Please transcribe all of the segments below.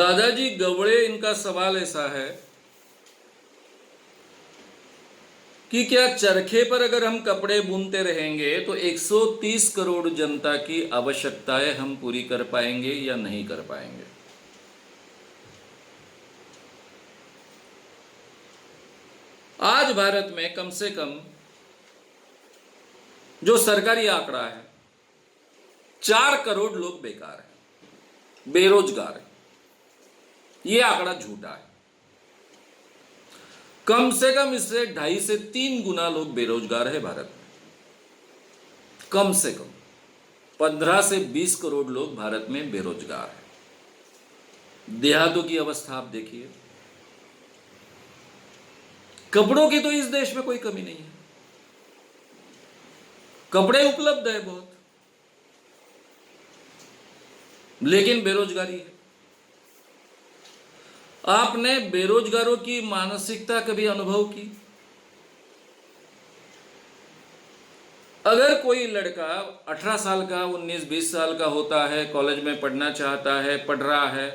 दादाजी गवड़े, इनका सवाल ऐसा है कि क्या चरखे पर अगर हम कपड़े बुनते रहेंगे तो 130 करोड़ जनता की आवश्यकताएं हम पूरी कर पाएंगे या नहीं कर पाएंगे। आज भारत में कम से कम जो सरकारी आंकड़ा है 4 करोड़ लोग बेकार हैं, बेरोजगार हैं। यह आंकड़ा झूठा है। कम से कम इससे 2.5 से 3 गुना लोग बेरोजगार है भारत में। कम से कम 15 से 20 करोड़ लोग भारत में बेरोजगार हैं। देहातों की अवस्था आप देखिए। कपड़ों की तो इस देश में कोई कमी नहीं है, कपड़े उपलब्ध है बहुत, लेकिन बेरोजगारी है। आपने बेरोजगारों की मानसिकता कभी अनुभव की? अगर कोई लड़का 18 साल का, 19-20 साल का होता है, कॉलेज में पढ़ना चाहता है, पढ़ रहा है,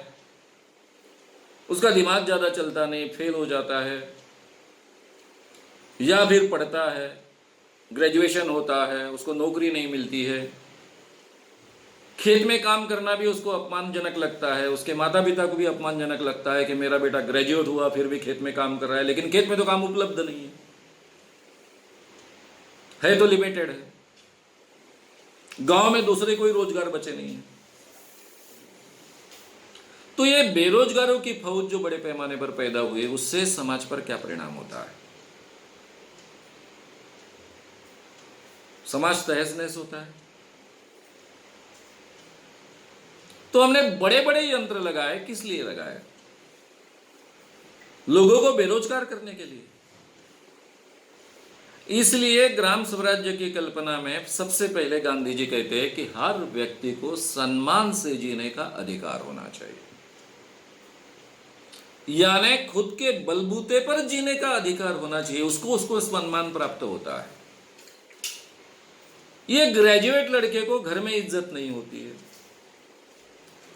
उसका दिमाग ज़्यादा चलता नहीं, फेल हो जाता है, या फिर पढ़ता है, ग्रेजुएशन होता है, उसको नौकरी नहीं मिलती है, खेत में काम करना भी उसको अपमानजनक लगता है, उसके माता पिता को भी अपमानजनक लगता है कि मेरा बेटा ग्रेजुएट हुआ फिर भी खेत में काम कर रहा है, लेकिन खेत में तो काम उपलब्ध नहीं है तो लिमिटेड है। गांव में दूसरे कोई रोजगार बचे नहीं है। तो ये बेरोजगारों की फौज जो बड़े पैमाने पर पैदा हुई, उससे समाज पर क्या परिणाम होता है? समाज तहस नहस होता है। तो हमने बड़े बड़े यंत्र लगाए, किस लिए लगाए? लोगों को बेरोजगार करने के लिए। इसलिए ग्राम स्वराज्य की कल्पना में सबसे पहले गांधी जी कहते हैं कि हर व्यक्ति को सम्मान से जीने का अधिकार होना चाहिए, यानी खुद के बलबूते पर जीने का अधिकार होना चाहिए, उसको सम्मान प्राप्त होता है। ये ग्रेजुएट लड़के को घर में इज्जत नहीं होती है,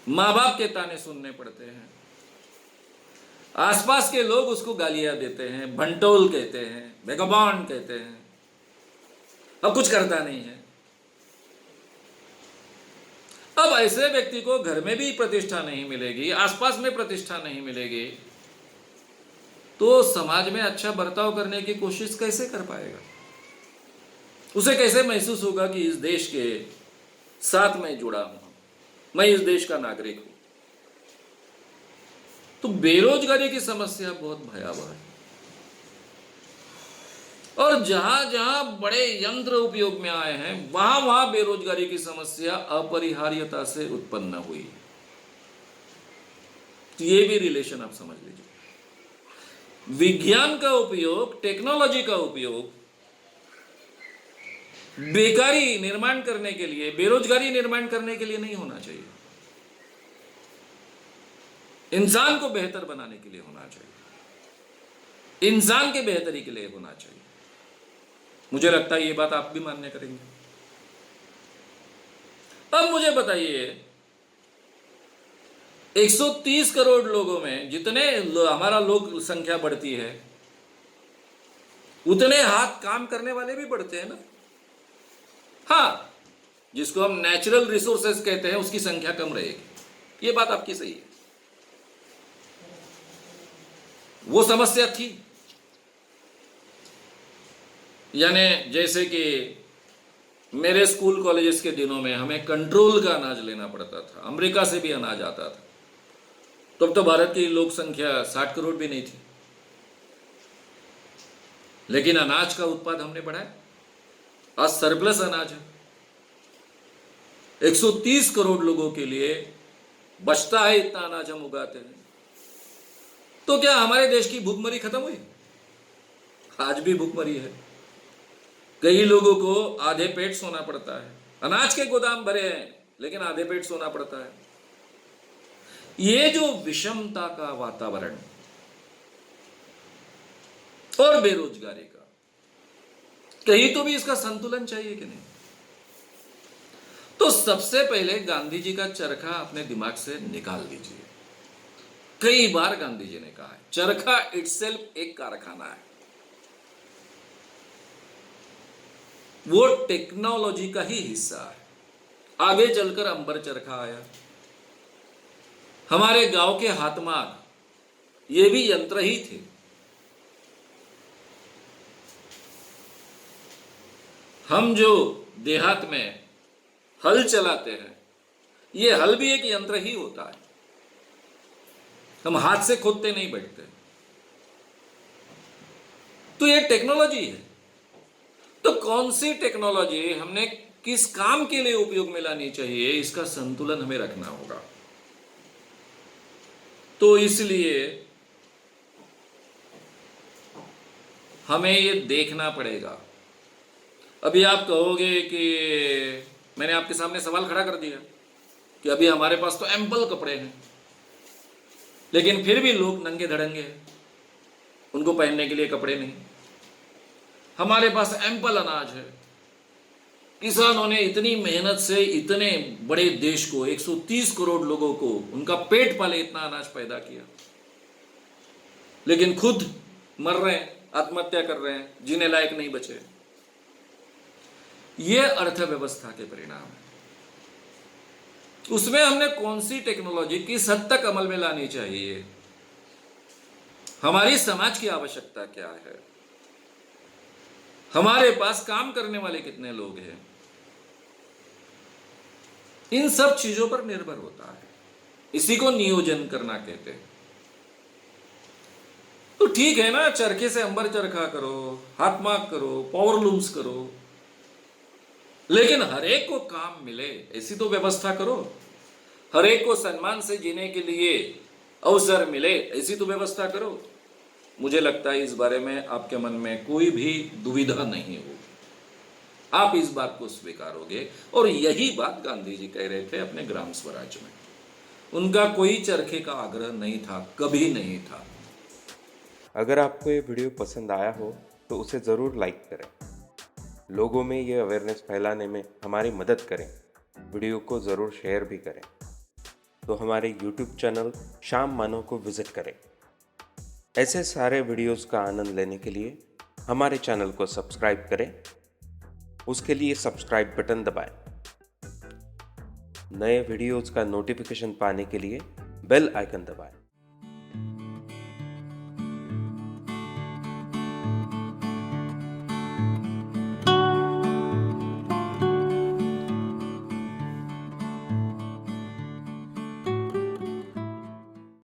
माँ बाप के ताने सुनने पड़ते हैं, आसपास के लोग उसको गालियां देते हैं, भंटोल कहते हैं, बेगबान कहते हैं, अब कुछ करता नहीं है। अब ऐसे व्यक्ति को घर में भी प्रतिष्ठा नहीं मिलेगी, आसपास में प्रतिष्ठा नहीं मिलेगी, तो समाज में अच्छा बर्ताव करने की कोशिश कैसे कर पाएगा? उसे कैसे महसूस होगा कि इस देश के साथ मैं जुड़ा हूं, मैं इस देश का नागरिक हूं? तो बेरोजगारी की समस्या बहुत भयावह है, और जहां जहां बड़े यंत्र उपयोग में आए हैं, वहां वहां बेरोजगारी की समस्या अपरिहार्यता से उत्पन्न हुई। तो ये भी रिलेशन आप समझ लीजिए। विज्ञान का उपयोग, टेक्नोलॉजी का उपयोग बेकारी निर्माण करने के लिए, बेरोजगारी निर्माण करने के लिए नहीं होना चाहिए, इंसान को बेहतर बनाने के लिए होना चाहिए, इंसान के बेहतरी के लिए होना चाहिए। मुझे लगता है ये बात आप भी मान्य करेंगे। अब मुझे बताइए, 130 करोड़ लोगों में जितने हमारा लोग संख्या बढ़ती है, उतने हाथ काम करने वाले भी बढ़ते हैं ना। हाँ, जिसको हम नेचुरल रिसोर्सेस कहते हैं, उसकी संख्या कम रहेगी, ये बात आपकी सही है। वो समस्या थी, यानी जैसे कि मेरे स्कूल कॉलेजेस के दिनों में हमें कंट्रोल का अनाज लेना पड़ता था, अमेरिका से भी अनाज आता था। तब तो भारत की लोक संख्या 60 करोड़ भी नहीं थी, लेकिन अनाज का उत्पाद हमने बढ़ाया, आज सरप्लस अनाज है। 130 करोड़ लोगों के लिए बचता है, इतना अनाज हम उगाते हैं। तो क्या हमारे देश की भूखमरी खत्म हुई? आज भी भूखमरी है। कई लोगों को आधे पेट सोना पड़ता है, अनाज के गोदाम भरे हैं लेकिन आधे पेट सोना पड़ता है। ये जो विषमता का वातावरण और बेरोजगारी का, कहीं तो भी इसका संतुलन चाहिए कि नहीं? तो सबसे पहले गांधी जी का चरखा अपने दिमाग से निकाल दीजिए। कई बार गांधी जी ने कहा है, चरखा इटसेल्फ एक कारखाना है। वो टेक्नोलॉजी का ही हिस्सा है। आगे चलकर अंबर चरखा आया। हमारे गांव के हाथमाग ये भी यंत्र ही थे। हम जो देहात में हल चलाते हैं, ये हल भी एक यंत्र ही होता है। हम हाथ से खोदते नहीं बैठते। तो ये टेक्नोलॉजी है। तो कौन सी टेक्नोलॉजी हमने किस काम के लिए उपयोग में लानी चाहिए, इसका संतुलन हमें रखना होगा। तो इसलिए हमें ये देखना पड़ेगा। अभी आप कहोगे कि मैंने आपके सामने सवाल खड़ा कर दिया कि अभी हमारे पास तो एम्पल कपड़े हैं, लेकिन फिर भी लोग नंगे धड़ंगे हैं, उनको पहनने के लिए कपड़े नहीं। हमारे पास एम्पल अनाज है, किसानों ने इतनी मेहनत से इतने बड़े देश को, 130 करोड़ लोगों को, उनका पेट पाले इतना अनाज पैदा किया, लेकिन खुद मर रहे हैं, आत्महत्या कर रहे हैं, जीने लायक नहीं बचे। ये अर्थव्यवस्था के परिणाम है। उसमें हमने कौन सी टेक्नोलॉजी किस हद तक अमल में लानी चाहिए, हमारी समाज की आवश्यकता क्या है, हमारे पास काम करने वाले कितने लोग हैं, इन सब चीजों पर निर्भर होता है। इसी को नियोजन करना कहते हैं। तो ठीक है ना, चरखे से अंबर चरखा करो, हाथमाग करो, पावरलूम्स करो, लेकिन हर एक को काम मिले ऐसी तो व्यवस्था करो। हर एक को सम्मान से जीने के लिए अवसर मिले ऐसी तो व्यवस्था करो। मुझे लगता है इस बारे में आपके मन में कोई भी दुविधा नहीं होगी। आप इस बात को स्वीकारोगे। और यही बात गांधी जी कह रहे थे अपने ग्राम स्वराज में। उनका कोई चरखे का आग्रह नहीं था, कभी नहीं था। अगर आपको ये वीडियो पसंद आया हो तो उसे ज़रूर लाइक करें, लोगों में ये अवेयरनेस फैलाने में हमारी मदद करें। वीडियो को ज़रूर शेयर भी करें। तो हमारे YouTube चैनल शाम मानो को विज़िट करें। ऐसे सारे वीडियोस का आनंद लेने के लिए हमारे चैनल को सब्सक्राइब करें। उसके लिए सब्सक्राइब बटन दबाएं। नए वीडियोस का नोटिफिकेशन पाने के लिए बेल आइकन दबाएं।